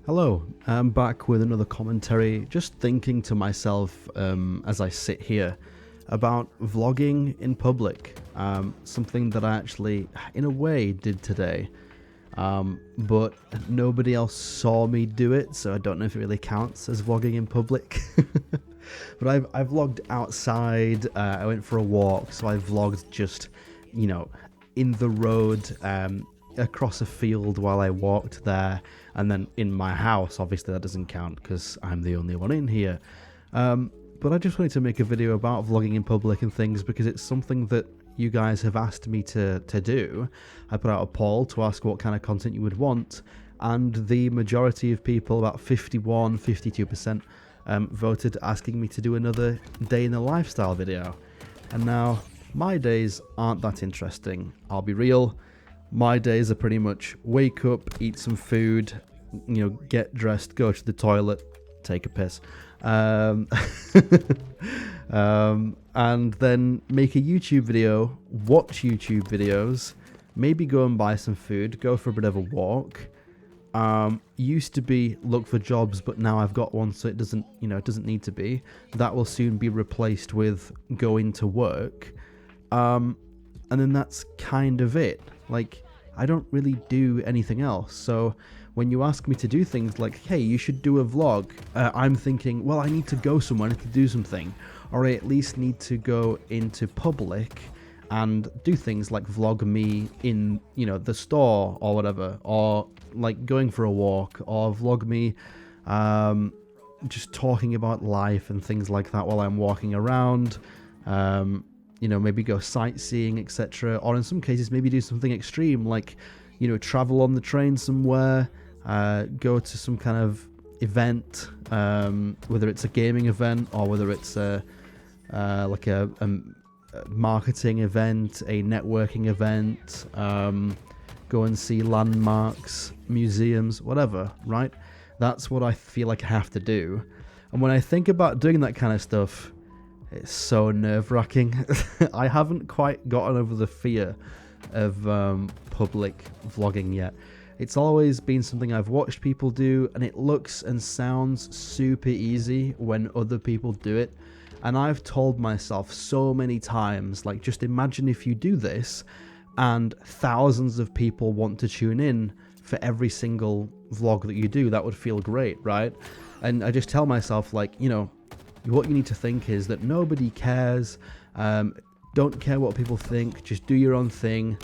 Hello, I'm back with another commentary, just thinking to myself as I sit here about vlogging in public, something that I actually, in a way, did today, but nobody else saw me do it, so I don't know if it really counts as vlogging in public. But I vlogged outside, I went for a walk, so I vlogged just, in the road, across a field while I walked there, and then in my house. Obviously that doesn't count because I'm the only one in here, but I just wanted to make a video about vlogging in public and things because it's something that you guys have asked me to do. I put out a poll to ask what kind of content you would want, and the majority of people, about 52%, voted asking me to do another day in the lifestyle video. And now my days aren't that interesting, I'll be real. My days are pretty much wake up, eat some food, get dressed, go to the toilet, take a piss, and then make a YouTube video, watch YouTube videos, maybe go and buy some food, go for a bit of a walk. Used to be look for jobs, but now I've got one, so it doesn't need to be. That will soon be replaced with going to work. And then that's kind of it. Like, I don't really do anything else. So when you ask me to do things like, hey, you should do a vlog, I'm thinking, well, I need to go somewhere, I need to do something, or I at least need to go into public and do things like vlog me in, the store or whatever, or like going for a walk, or vlog me just talking about life and things like that while I'm walking around. Maybe go sightseeing, etc. Or in some cases, maybe do something extreme, like, travel on the train somewhere, go to some kind of event, whether it's a gaming event or whether it's like a marketing event, a networking event, go and see landmarks, museums, whatever, right? That's what I feel like I have to do. And when I think about doing that kind of stuff, it's so nerve-wracking. I haven't quite gotten over the fear of public vlogging yet. It's always been something I've watched people do, and it looks and sounds super easy when other people do it. And I've told myself so many times, like, just imagine if you do this and thousands of people want to tune in for every single vlog that you do. That would feel great, right? And I just tell myself, like, what you need to think is that nobody cares. Don't care what people think. Just do your own thing.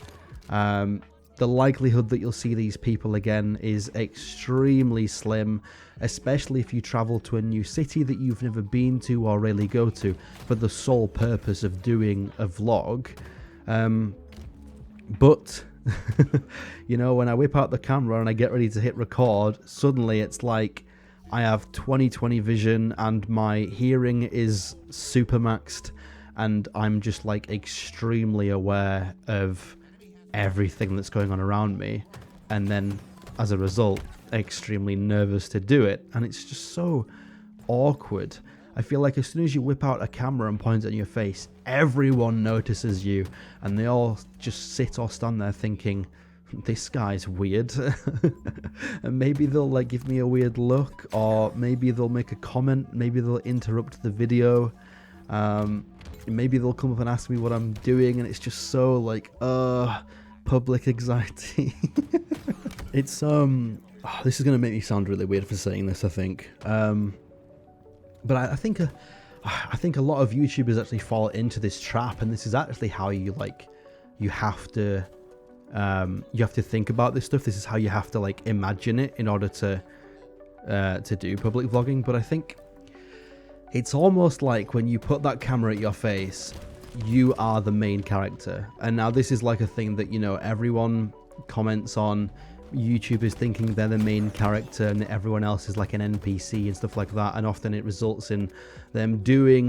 The likelihood that you'll see these people again is extremely slim, especially if you travel to a new city that you've never been to or really go to for the sole purpose of doing a vlog. But when I whip out the camera and I get ready to hit record, suddenly it's like I have 20/20 vision and my hearing is super maxed, and I'm just like extremely aware of everything that's going on around me, and then as a result extremely nervous to do it, and it's just so awkward. I feel like as soon as you whip out a camera and point it in your face, everyone notices you, and they all just sit or stand there thinking, this guy's weird. And maybe they'll like give me a weird look, or maybe they'll make a comment, maybe they'll interrupt the video, maybe they'll come up and ask me what I'm doing, and it's just so like public anxiety. It's this is gonna make me sound really weird for saying this, I think, but I think a lot of YouTubers actually fall into this trap, and this is actually how you have to think about this stuff. This is how you have to like imagine it in order to do public vlogging. But I think it's almost like when you put that camera at your face, you are the main character. And now this is like a thing that everyone comments on. YouTubers thinking they're the main character and that everyone else is like an NPC and stuff like that, and often it results in them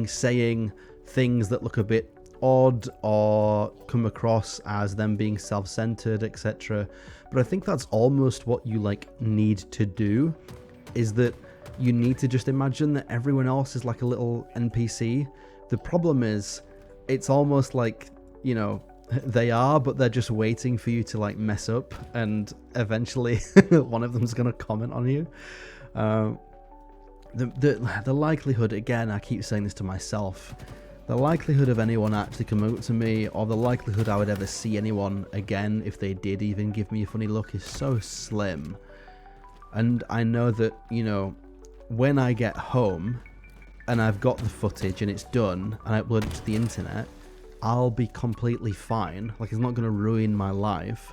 saying things that look a bit odd or come across as them being self-centered, etc. But I think that's almost what you need to do, is that you need to just imagine that everyone else is like a little NPC. The problem is, it's almost like, They are, but they're just waiting for you to like mess up, and eventually one of them's gonna comment on you. The likelihood, again, I keep saying this to myself, the likelihood of anyone actually coming up to me, or the likelihood I would ever see anyone again if they did even give me a funny look, is so slim. And I know that, you know, when I get home and I've got the footage and it's done and I upload it to the internet, I'll be completely fine. Like, it's not going to ruin my life,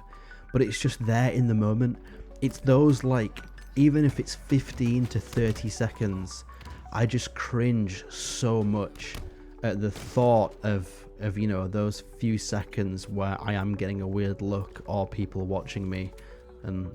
but it's just there in the moment. It's those, like, even if it's 15 to 30 seconds, I just cringe so much at the thought of you know, those few seconds where I am getting a weird look or people watching me, and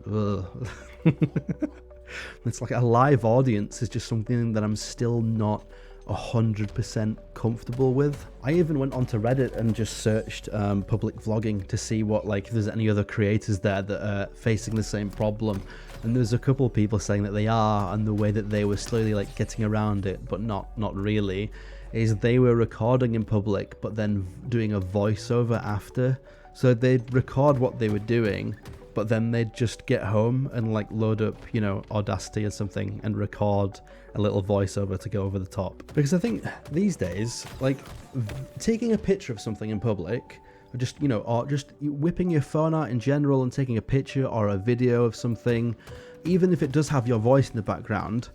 it's like a live audience is just something that I'm still not 100% comfortable with. I even went onto Reddit and just searched public vlogging to see what, like, if there's any other creators there that are facing the same problem, and there's a couple of people saying that they are, and the way that they were slowly like getting around it, but not really, is they were recording in public but then doing a voiceover after. So they'd record what they were doing, but then they'd just get home and like load up, you know, Audacity or something and record a little voiceover to go over the top. Because I think these days, like, taking a picture of something in public, or just, you know, or just whipping your phone out in general and taking a picture or a video of something, even if it does have your voice in the background,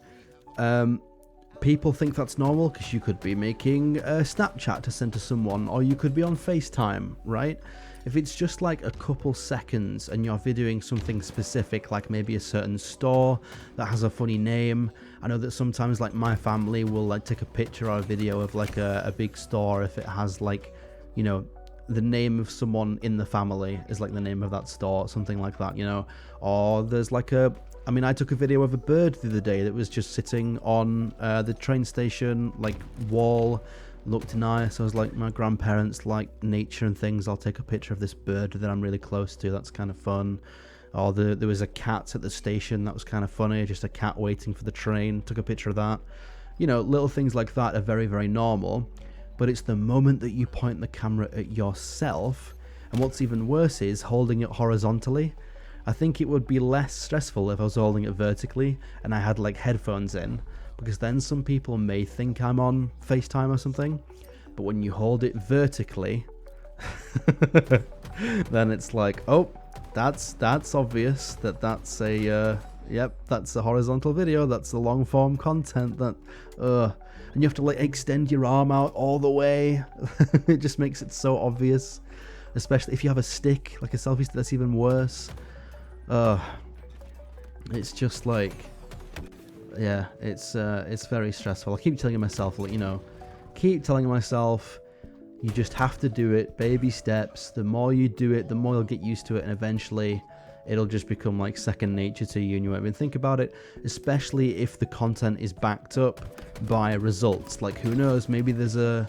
people think that's normal because you could be making a Snapchat to send to someone, or you could be on FaceTime, right? If it's just like a couple seconds and you're videoing something specific, like maybe a certain store that has a funny name. I know that sometimes, like, my family will like take a picture or a video of like a big store if it has, like, you know, the name of someone in the family is like the name of that store, something like that, you know. Or there's like I mean, I took a video of a bird the other day that was just sitting on the train station, like, wall. Looked nice. I was like, my grandparents like nature and things, I'll take a picture of this bird that I'm really close to, that's kind of fun. Or there was a cat at the station, that was kind of funny, just a cat waiting for the train, took a picture of that. You know, little things like that are very, very normal, but it's the moment that you point the camera at yourself, and what's even worse is holding it horizontally. I think it would be less stressful if I was holding it vertically and I had like headphones in, because then some people may think I'm on FaceTime or something. But when you hold it vertically, then it's like, oh, that's obvious that that's a yep, that's a horizontal video, that's the long form content, that and you have to like extend your arm out all the way. It just makes it so obvious, especially if you have a stick, like a selfie stick, that's even worse. It's just like, yeah, it's very stressful. I keep telling myself, like, you know, you just have to do it, baby steps. The more you do it, the more you'll get used to it, and eventually it'll just become like second nature to you, and you won't even think about it, especially if the content is backed up by results. Like, who knows, maybe there's a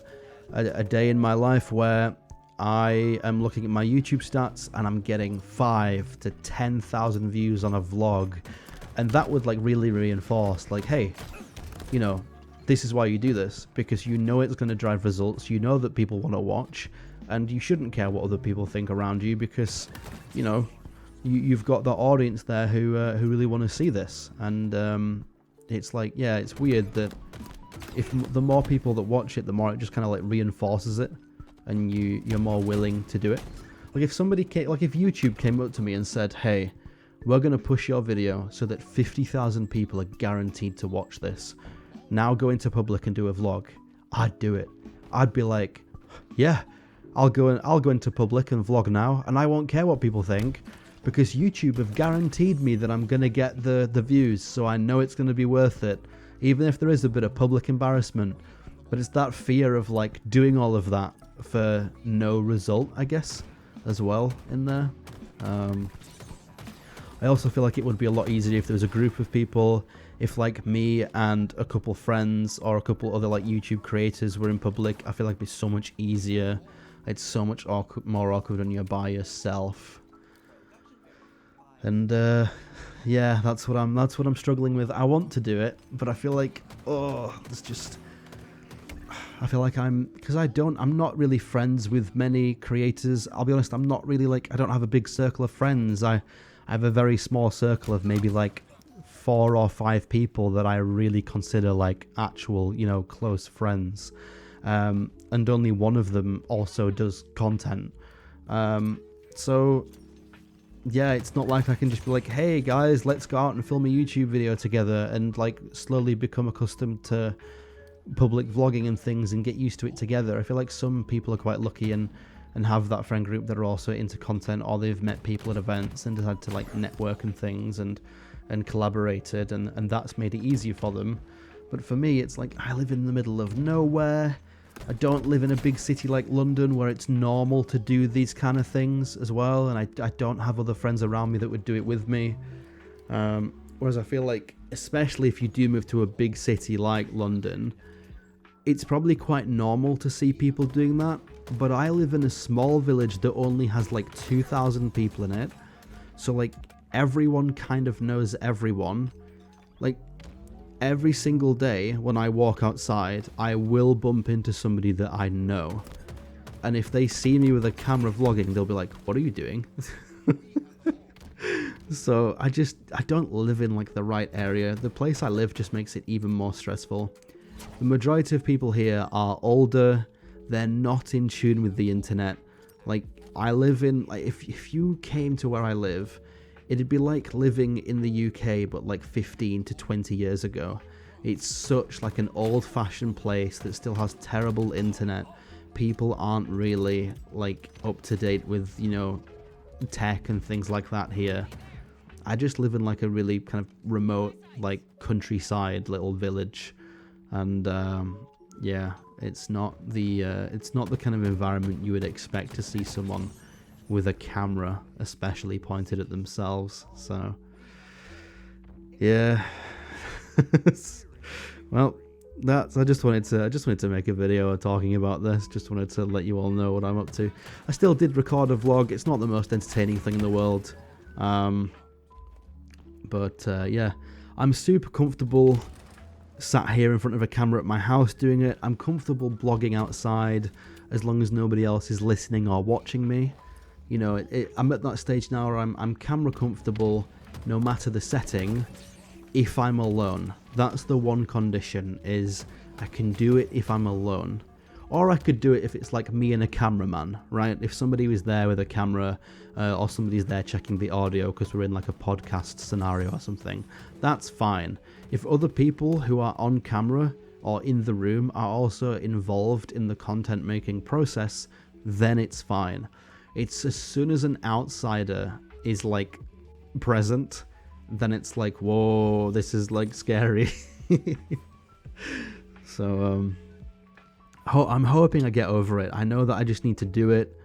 day in my life where I am looking at my YouTube stats and I'm getting 5,000 to 10,000 views on a vlog, and that would like really reinforce, like, hey, you know, this is why you do this, because you know it's going to drive results, you know that people want to watch, and you shouldn't care what other people think around you, because, you know, you've got the audience there who really want to see this. And it's like, yeah, it's weird that if the more people that watch it, the more it just kind of like reinforces it, and you're more willing to do it. Like, if somebody came, like if YouTube came up to me and said, hey, we're going to push your video so that 50,000 people are guaranteed to watch this, now go into public and do a vlog, I'd do it. I'd be like, yeah, I'll go into public and vlog now, and I won't care what people think, because YouTube have guaranteed me that I'm going to get the views, so I know it's going to be worth it, even if there is a bit of public embarrassment. But it's that fear of like doing all of that for no result, I guess, as well in there. I also feel like it would be a lot easier if there was a group of people, if like me and a couple friends or a couple other like YouTube creators were in public. I feel like it'd be so much easier. It's so much more awkward when you're by yourself. And yeah, that's what I'm struggling with. I want to do it, but I feel like, oh, it's just, I feel like I'm not really friends with many creators. I'll be honest, I'm not really like, I don't have a big circle of friends. I have a very small circle of maybe like 4 or 5 people that I really consider like actual, you know, close friends. And only one of them also does content. So yeah, it's not like I can just be like, hey guys, let's go out and film a YouTube video together and like slowly become accustomed to public vlogging and things and get used to it together. I feel like some people are quite lucky and have that friend group that are also into content, or they've met people at events and decided to like network and things and collaborated, and that's made it easier for them. But for me, it's like I live in the middle of nowhere. I don't live in a big city like London where it's normal to do these kind of things as well, and I don't have other friends around me that would do it with me. Whereas I feel like, especially if you do move to a big city like London, it's probably quite normal to see people doing that. But I live in a small village that only has like 2,000 people in it. So like everyone kind of knows everyone. Like every single day when I walk outside, I will bump into somebody that I know. And if they see me with a camera vlogging, they'll be like, what are you doing? So I don't live in like the right area. The place I live just makes it even more stressful. The majority of people here are older. They're not in tune with the internet. Like I live in, like if you came to where I live, it'd be like living in the UK but like 15 to 20 years ago. It's such like an old-fashioned place that still has terrible internet. People aren't really like up to date with, you know, tech and things like that here. I just live in like a really kind of remote like countryside little village, and yeah, it's not the kind of environment you would expect to see someone with a camera especially pointed at themselves. So yeah. Well, I just wanted to make a video talking about this. Just wanted to let you all know what I'm up to. I still did record a vlog. It's not the most entertaining thing in the world, but yeah, I'm super comfortable sat here in front of a camera at my house doing it. I'm comfortable blogging outside as long as nobody else is listening or watching me. You know, I'm at that stage now where I'm camera comfortable no matter the setting. If I'm alone, that's the one condition, is I can do it if I'm alone. Or I could do it if it's like me and a cameraman, right? If somebody was there with a camera, or somebody's there checking the audio because we're in like a podcast scenario or something, that's fine. If other people who are on camera or in the room are also involved in the content making process, then it's fine. It's as soon as an outsider is like present, then it's like, whoa, this is like scary. So I'm hoping I get over it. I know that I just need to do it.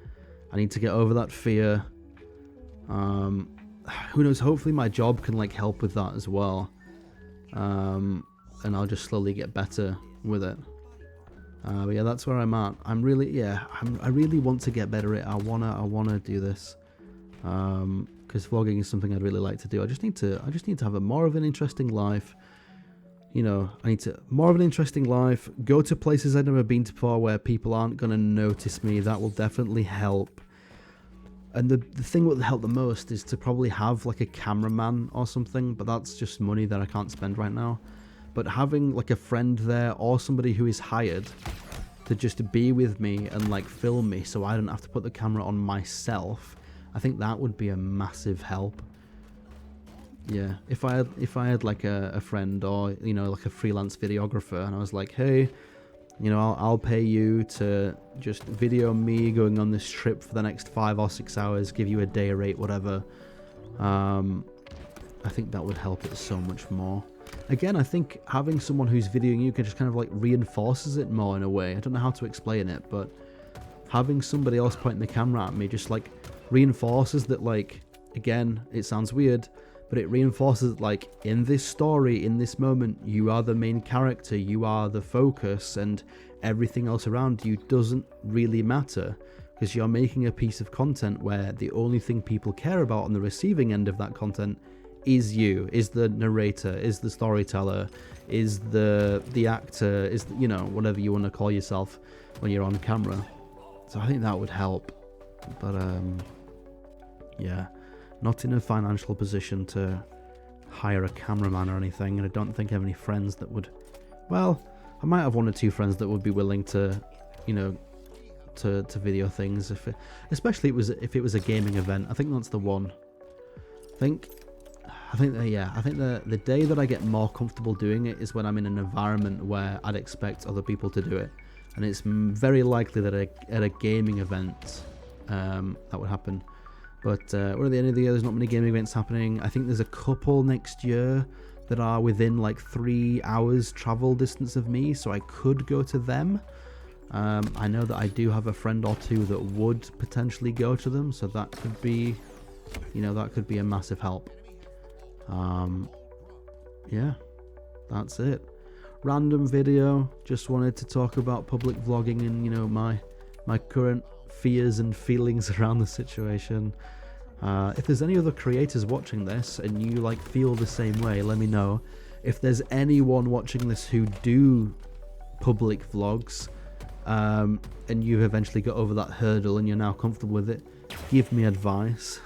I need to get over that fear. Who knows, hopefully my job can like help with that as well. And I'll just slowly get better with it. But yeah, that's where I'm at. I really want to get better at it. I wanna do this. Because vlogging is something I'd really like to do. I just need to have more of an interesting life. You know, more of an interesting life, go to places I've never been to before where people aren't going to notice me. That will definitely help. And the thing that will help the most is to probably have like a cameraman or something, but that's just money that I can't spend right now. But having like a friend there or somebody who is hired to just be with me and like film me so I don't have to put the camera on myself, I think that would be a massive help. Yeah, if I had like a friend or, you know, like a freelance videographer, and I was like, hey, you know, I'll pay you to just video me going on this trip for the next 5 or 6 hours, give you a day rate, whatever. I think that would help it so much more. Again, I think having someone who's videoing you can just kind of like reinforces it more in a way. I don't know how to explain it, but having somebody else pointing the camera at me just like reinforces that, like, again, it sounds weird, but it reinforces like in this story, in this moment, you are the main character, you are the focus, and everything else around you doesn't really matter because you're making a piece of content where the only thing people care about on the receiving end of that content is you, is the narrator, is the storyteller, is the actor, is the, you know, whatever you want to call yourself when you're on camera. So I think that would help. But yeah, not in a financial position to hire a cameraman or anything, and I don't think I have any friends that would. Well, I might have 1 or 2 friends that would be willing to, you know, to video things, especially if it was a gaming event. I think that's the one. I think the day that I get more comfortable doing it is when I'm in an environment where I'd expect other people to do it, and it's very likely that at a gaming event that would happen. But we're at the end of the year, there's not many gaming events happening. I think there's a couple next year that are within like 3 hours travel distance of me, so I could go to them. I know that I do have a friend or 2 that would potentially go to them, so that could be, you know, that could be a massive help. Yeah, that's it. Random video, just wanted to talk about public vlogging and, you know, my current fears and feelings around the situation. If there's any other creators watching this and you like feel the same way, let me know. If there's anyone watching this who do public vlogs, and you eventually got over that hurdle and you're now comfortable with it, give me advice.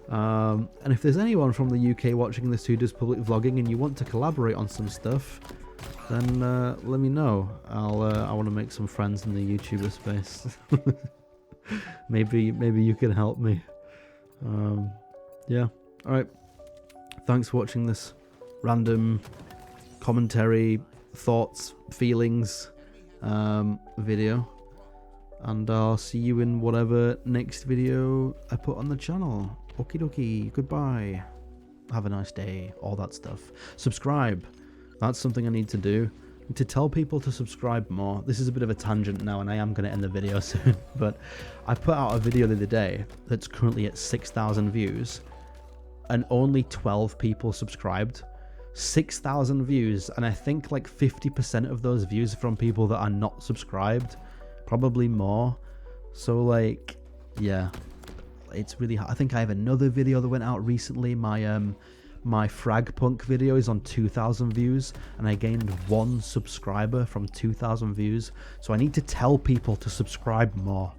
And if there's anyone from the UK watching this who does public vlogging and you want to collaborate on some stuff, then let me know. I want to make some friends in the YouTuber space. maybe you can help me. Yeah. All right. Thanks for watching this random commentary, thoughts, feelings video, and I'll see you in whatever next video I put on the channel. Okie dokie, goodbye, have a nice day, all that stuff. Subscribe, that's something I need to do, to tell people to subscribe more. This is a bit of a tangent now, and I am going to end the video soon, but I put out a video the other day that's currently at 6,000 views, and only 12 people subscribed. 6,000 views, and I think like 50% of those views are from people that are not subscribed, probably more. So like, yeah, it's really hard. I think I have another video that went out recently. My Fragpunk video is on 2,000 views, and I gained 1 subscriber from 2,000 views. So I need to tell people to subscribe more.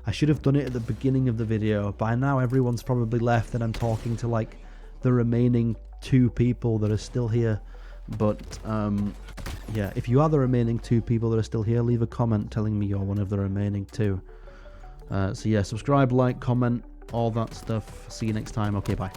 I should have done it at the beginning of the video. By now everyone's probably left, and I'm talking to like the remaining 2 people that are still here. But yeah, if you are the remaining 2 people that are still here, leave a comment telling me you're one of the remaining 2. So yeah, subscribe, like, comment, all that stuff. See you next time. Okay, bye.